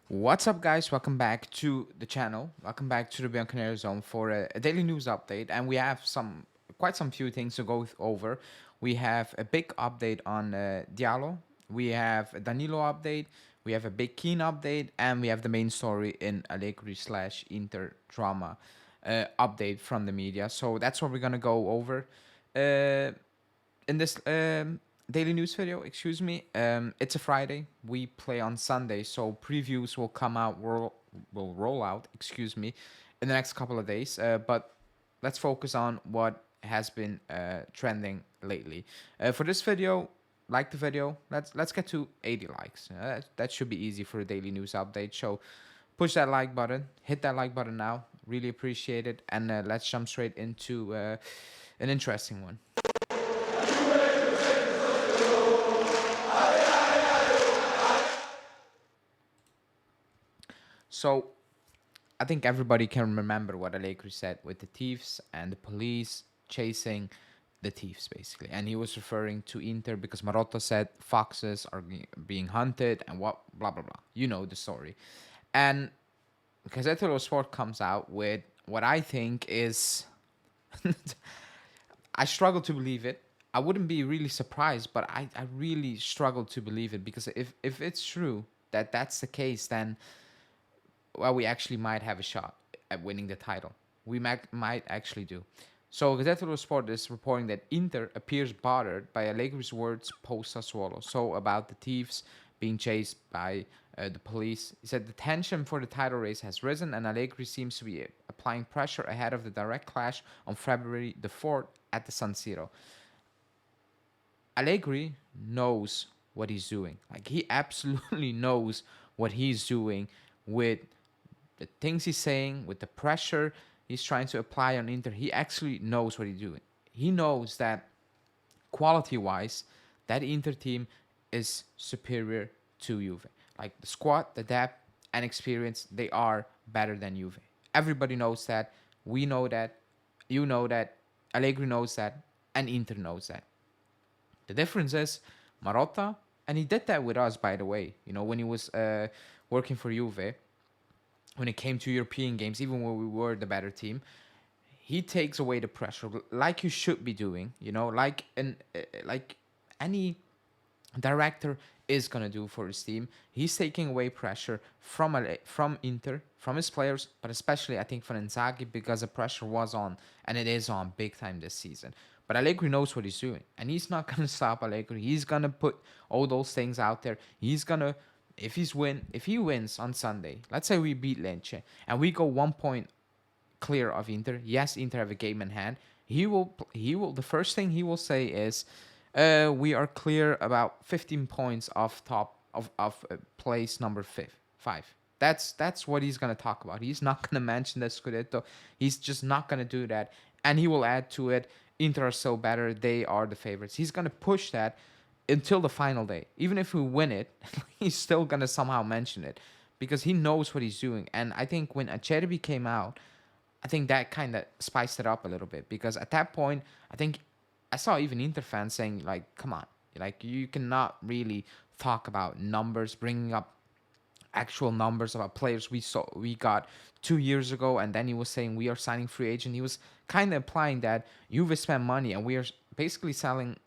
What's up, guys? Welcome back to the channel. Welcome back to the Beyond Canary Zone for a daily news update, and we have quite some few things to go over. We have a big update on DJALO. We have a DANILO update. We have a big KEAN update, and we have the main story in Allegri slash Inter drama update from the media. So that's what we're gonna go over. In this daily news video, excuse me. It's a Friday. We play on Sunday, so previews will come out, will roll out, excuse me, in the next couple of days. But let's focus on what has been trending lately. For this video, like the video. Let's get to 80 likes. That should be easy for a daily news update. So push that like button, hit that like button now. Really appreciate it, and let's jump straight into an interesting one. So I think everybody can remember what Allegri said with the thieves and the police chasing the thieves, basically. And he was referring to Inter because Marotta said foxes are being hunted and what, blah, blah, blah. You know the story. And Gazzetta Sport comes out with what I think is. I struggle to believe it. I wouldn't be really surprised, but I really struggle to believe it because if it's true that that's the case, then well, we actually might have a shot at winning the title. We might actually do. So Gazzetta dello Sport is reporting that Inter appears bothered by Allegri's words post Sassuolo. So about the thieves being chased by the police. He said the tension for the title race has risen and Allegri seems to be applying pressure ahead of the direct clash on February the 4th at the San Siro. Allegri knows what he's doing. Like, he absolutely knows what he's doing with the things he's saying, with the pressure he's trying to apply on Inter. He actually knows what he's doing. He knows that quality-wise, that Inter team is superior to Juve. Like, the squad, the depth, and experience, they are better than Juve. Everybody knows that. We know that. You know that. Allegri knows that. And Inter knows that. The difference is Marotta, and he did that with us, by the way. You know, when he was working for Juve, when it came to European games, even when we were the better team, he takes away the pressure, like you should be doing. You know, like any director is gonna do for his team. He's taking away pressure from Inter, from his players, but especially I think from Inzaghi because the pressure was on and it is on big time this season. But Allegri knows what he's doing, and he's not gonna stop Allegri. He's gonna put all those things out there. He's gonna if he wins on Sunday. Let's say we beat Lecce and we go 1 point clear of Inter. Yes, Inter have a game in hand. He will. The first thing he will say is, "We are clear about 15 points off top of place number five." That's what he's gonna talk about. He's not gonna mention the Scudetto. He's just not gonna do that, and he will add to it. Inter are so better. They are the favorites. He's gonna push that until the final day. Even if we win it, he's still gonna somehow mention it because he knows what he's doing. And I think when Acerbi came out, I think that kind of spiced it up a little bit because at that point, I think I saw even Inter fans saying like, "Come on, like you cannot really talk about numbers, bringing up actual numbers about players we got 2 years ago," and then he was saying we are signing free agent. He was kind of implying that Juve spent money and we are basically signing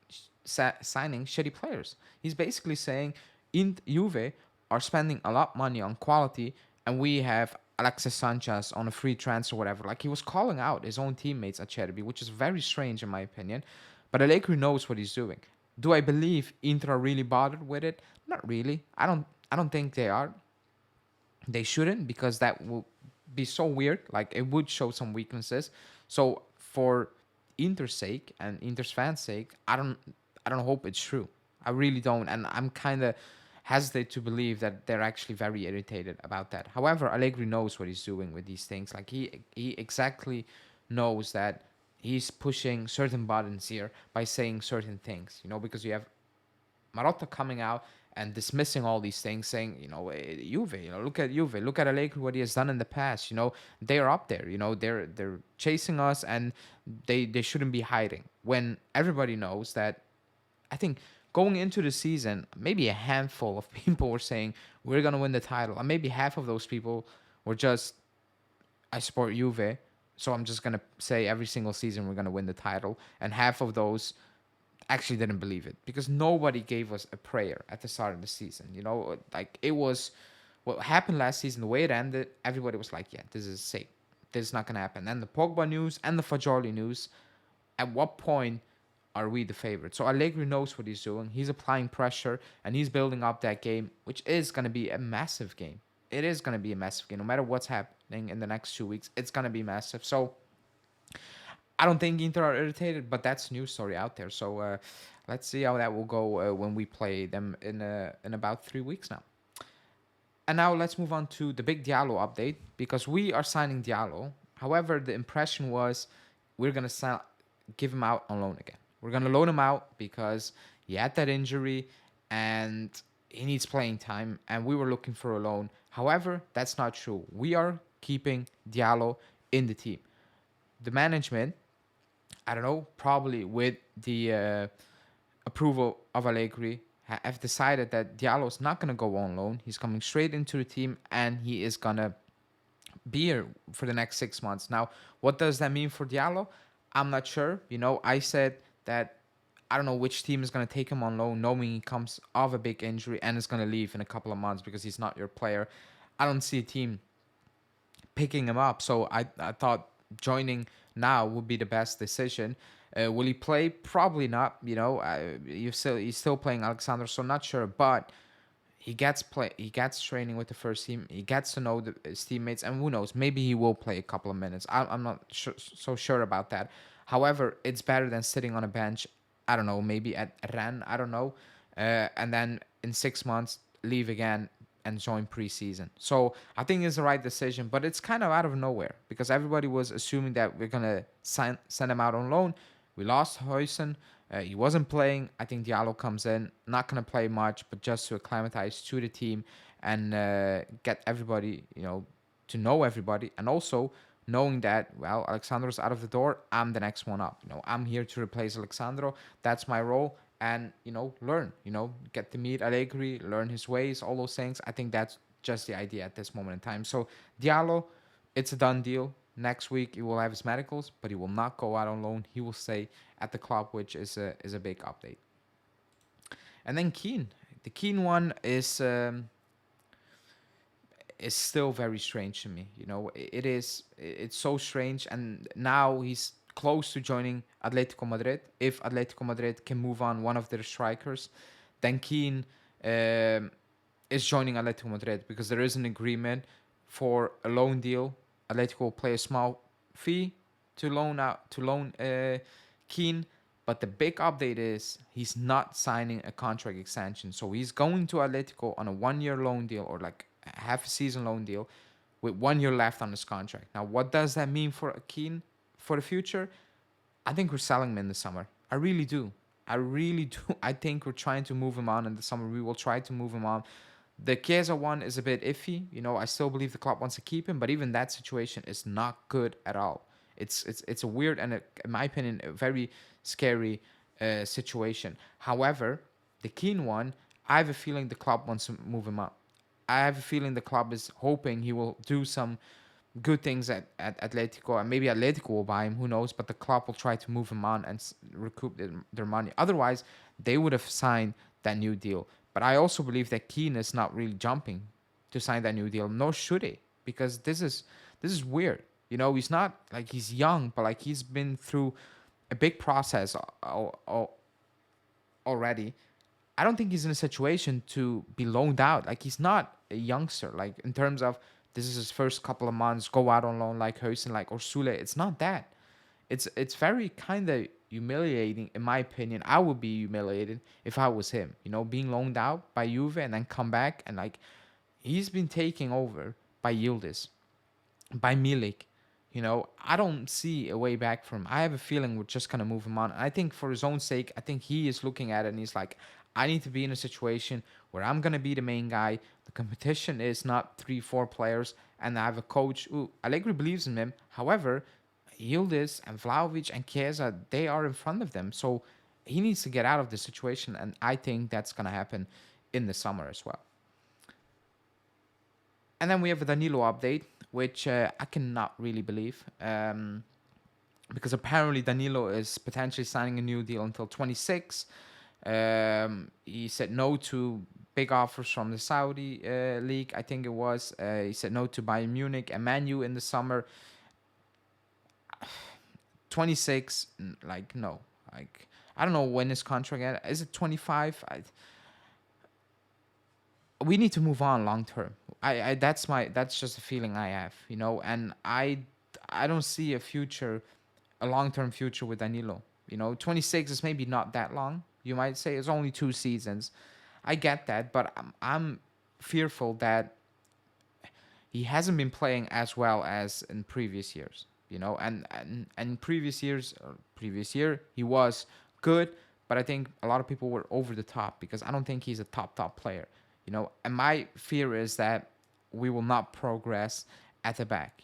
shitty players. He's basically saying in Juve are spending a lot of money on quality, and we have Alexis Sanchez on a free transfer, whatever. Like, he was calling out his own teammates at Cherby, which is very strange in my opinion. But Allegri knows what he's doing. Do I believe Inter are really bothered with it? Not really. I don't think they are. They shouldn't, because that will be so weird. Like, it would show some weaknesses. So for Inter's sake and Inter's fans' sake, I don't hope it's true. I really don't, and I'm kind of hesitate to believe that they're actually very irritated about that. However, Allegri knows what he's doing with these things. Like, he exactly knows that he's pushing certain buttons here by saying certain things. You know, because you have Marotta coming out and dismissing all these things, saying, you know, Juve, you know, look at Juve, look at Allegri, what he has done in the past. You know, they're up there. You know, they're chasing us, and they shouldn't be hiding. When everybody knows that, I think Going into the season, maybe a handful of people were saying we're gonna win the title, and maybe half of those people were just, I support Juve, so I'm just gonna say every single season we're gonna win the title, and half of those actually didn't believe it because nobody gave us a prayer at the start of the season. Like it was what happened last season, the way it ended. Everybody was like, "Yeah, this is safe. This is not gonna happen." And the Pogba news and the Fagioli news. At what point are we the favorite? So Allegri knows what he's doing. He's applying pressure and he's building up that game, which is gonna be a massive game. It is gonna be a massive game. No matter what's happening in the next 2 weeks, it's gonna be massive. So I don't think Inter are irritated, but that's news story out there. So let's see how that will go when we play them in about 3 weeks now. And now let's move on to the big DiALO update because we are signing DiALO. However, the impression was we're gonna give him out on loan again. We're gonna loan him out because he had that injury and he needs playing time, and we were looking for a loan. However, that's not true. We are keeping DiALO in the team. The management, I don't know, probably with the approval of Allegri, have decided that DiALO is not going to go on loan. He's coming straight into the team and he is going to be here for the next 6 months. Now, what does that mean for DiALO? I'm not sure. I said that I don't know which team is going to take him on loan, knowing he comes off a big injury and is going to leave in a couple of months because he's not your player. I don't see a team picking him up. So I thought joining now would be the best decision. Will he play? Probably not. He's still playing Alexandro, so not sure. But he gets play. He gets training with the first team. He gets to know his teammates, and who knows? Maybe he will play a couple of minutes. I'm not so sure about that. However, it's better than sitting on a bench. I don't know. Maybe at Rennes. I don't know. And then in 6 months leave again and join preseason. So I think it's the right decision, but it's kind of out of nowhere because everybody was assuming that we're gonna send him out on loan. We lost Huijsen. He wasn't playing. I think DiALO comes in, not gonna play much, but just to acclimatize to the team and get everybody, to know everybody, and also knowing that Alexandro's out of the door, I'm the next one up. I'm here to replace Alexandro. That's my role. And learn, get to meet Allegri, learn his ways, all those things. I think that's just the idea at this moment in time. So DiALO, it's a done deal. Next week he will have his medicals, but he will not go out on loan. He will stay at the club, which is a big update. And then KEAN, the KEAN one is still very strange to me. It's so strange, and now he's close to joining Atletico Madrid. If Atletico Madrid can move on one of their strikers, then KEAN is joining Atletico Madrid because there is an agreement for a loan deal. Atletico will pay a small fee to loan KEAN. But the big update is he's not signing a contract extension. So he's going to Atletico on a 1-year loan deal, or like a half a season loan deal, with 1 year left on his contract. Now, what does that mean for KEAN for the future? I think we're selling him in the summer. I really do. I think we're trying to move him on in the summer. We will try to move him on. The Chiesa one is a bit iffy. I still believe the club wants to keep him, but even that situation is not good at all. It's a weird and, in my opinion, a very scary situation. However, the KEAN one, I have a feeling the club wants to move him up. I have a feeling the club is hoping he will do some good things at Atletico, and maybe Atletico will buy him, who knows, but the club will try to move him on and recoup their money. Otherwise, they would have signed that new deal. But I also believe that KEAN is not really jumping to sign that new deal, nor should he, because this is weird. He's not like he's young, but like he's been through a big process already. I don't think he's in a situation to be loaned out. Like, he's not a youngster. Like, in terms of this is his first couple of months, go out on loan like Huijsen, like Ursule. It's not that. It's very kind of humiliating, in my opinion. I would be humiliated if I was him. Being loaned out by Juve and then come back and like he's been taken over by Yildiz, by Milik. I don't see a way back from him. I have a feeling we're just gonna move him on. And I think for his own sake, I think he is looking at it and he's like, I need to be in a situation where I'm gonna be the main guy. The competition is not 3-4 players, and I have a coach. Allegri believes in him. However, Yildiz and Vlahovic and Chiesa, they are in front of them. So he needs to get out of the situation, and I think that's gonna happen in the summer as well. And then we have a Danilo update, which I cannot really believe, because apparently Danilo is potentially signing a new deal until 26. He said no to big offers from the Saudi league, I think it was. He said no to Bayern Munich and Man U in the summer. 26, like, no. Like, I don't know when his contract is it 25? We need to move on long term. That's just a feeling I have, and I don't see a long term future with Danilo. 26 is maybe not that long. You might say it's only 2 seasons. I get that, but I'm fearful that he hasn't been playing as well as in previous years. And previous year he was good, but I think a lot of people were over the top because I don't think he's a top player. And my fear is that we will not progress at the back.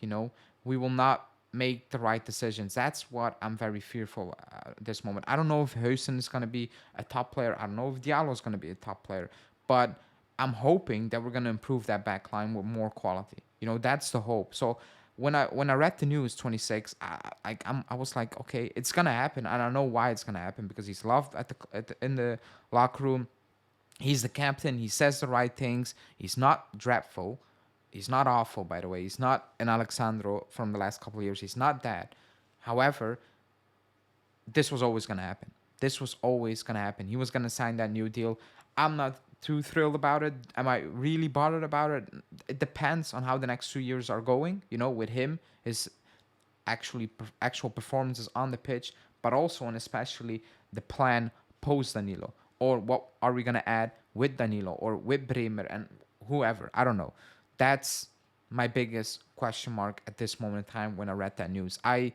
We will not make the right decisions. That's what I'm very fearful at this moment. I don't know if Huijsen is going to be a top player. I don't know if DJALO is going to be a top player, but I'm hoping that we're going to improve that back line with more quality. That's the hope. So when I read the news 26, I was like, okay, it's gonna happen, and I know why it's gonna happen, because he's loved in the locker room. He's the captain. He says the right things. He's not dreadful. He's not awful, by the way. He's not an Alexandro from the last couple of years. He's not that. However, this was always gonna happen. This was always gonna happen. He was gonna sign that new deal. I'm not too thrilled about it. Am I really bothered about it? It depends on how the next 2 years are going. With him, his actual performances on the pitch, but also and especially the plan post Danilo, or what are we gonna add with Danilo or with Bremer and whoever. I don't know. That's my biggest question mark at this moment in time when I read that news. I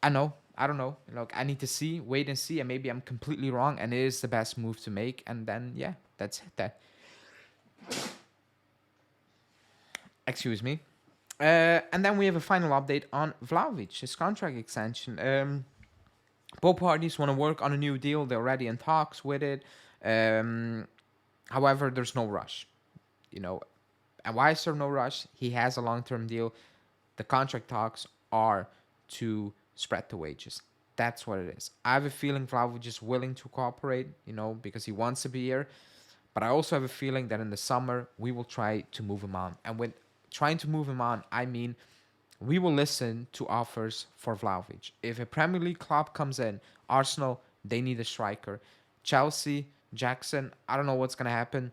know. I don't know. Look, I need to wait and see, and maybe I'm completely wrong, and it is the best move to make. And then, yeah, that's it. Excuse me. And then we have a final update on VLAHOVIC, his contract extension. Both parties want to work on a new deal. They're already in talks with it. However, there's no rush. And why is there no rush? He has a long-term deal. The contract talks are to spread the wages. That's what it is. I have a feeling Vlahovic is willing to cooperate, because he wants to be here. But I also have a feeling that in the summer, we will try to move him on. And with trying to move him on, I mean, we will listen to offers for Vlahovic. If a Premier League club comes in, Arsenal, they need a striker. Chelsea, Jackson, I don't know what's going to happen.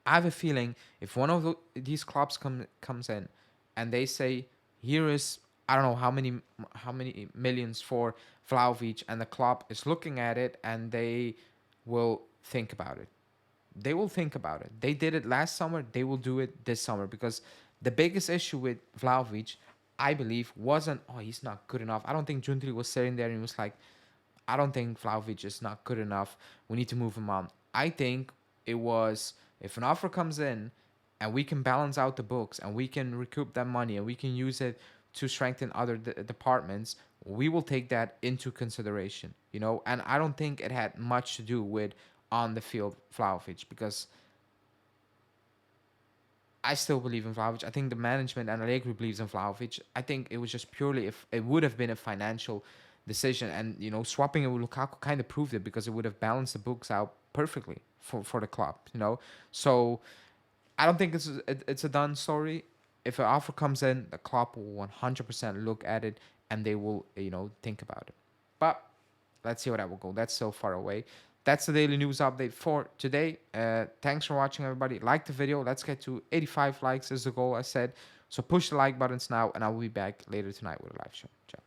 I have a feeling if one of these clubs comes in and they say, here is, I don't know how many millions for Vlahovic, and the club is looking at it and they will think about it. They will think about it. They did it last summer. They will do it this summer, because the biggest issue with Vlahovic, I believe, wasn't, he's not good enough. I don't think Juntri was sitting there and he was like, I don't think Vlahovic is not good enough. We need to move him on. I think it was, if an offer comes in and we can balance out the books and we can recoup that money and we can use it to strengthen other departments, we will take that into consideration, and I don't think it had much to do with on the field Vlahovic, because I still believe in Vlahovic. I think the management and Allegri believes in Vlahovic. I think it was just purely, if it would have been a financial decision, and swapping it with Lukaku kind of proved it, because it would have balanced the books out perfectly for the club, so I don't think it's a done story. If an offer comes in, the club will 100% look at it and they will, think about it. But let's see where that will go. That's so far away. That's the daily news update for today. Thanks for watching, everybody. Like the video. Let's get to 85 likes is the goal, I said. So push the like buttons now, and I will be back later tonight with a live show. Ciao.